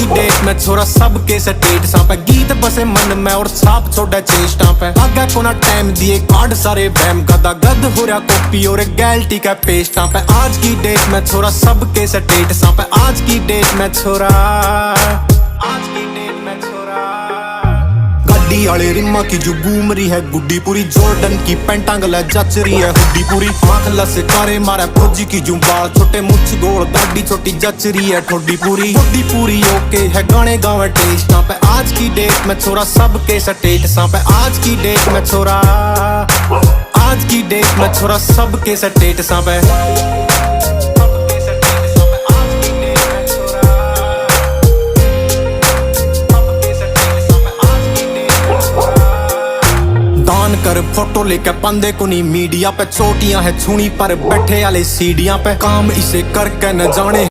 Date में छोरा सबके स्टेटस पे, गीत बसे मन में और छाप छोड़ा चेष्टा पे। आगे कोना टाइम दिए कार्ड सारे बैम, गदा गद हो रहा कॉपी और गैलटी का पेस्टा पे। आज की डेट में छोरा सबके स्टेटस पे, आज की डेट में छोरा, आज की डेट में छोरा। गाड़ी वाले रिमा की जो घूम रही है गुड्डी पूरी, जॉर्डन की पैंटा गला जच रही है हुड्डी पूरी। आंख लसे कारे मारा फौजी की जो बाल छोटे, मुछ गोल दाढ़ी छोटी जच रही है ठोडी पूरी। ठोडी पूरी ओके है गाने गावे टेस्टा पे, आज की डेट में छोरा सबके स्टेटसा पे। आज की डेट में छोरा, आज की डेट में छोरा सबके स्टेटसा पे। कर फोटो लेकर पंदे को नहीं मीडिया पे, चोटियां है छुनी पर बैठे वाले सीढ़ियां पे। काम इसे करके न जाने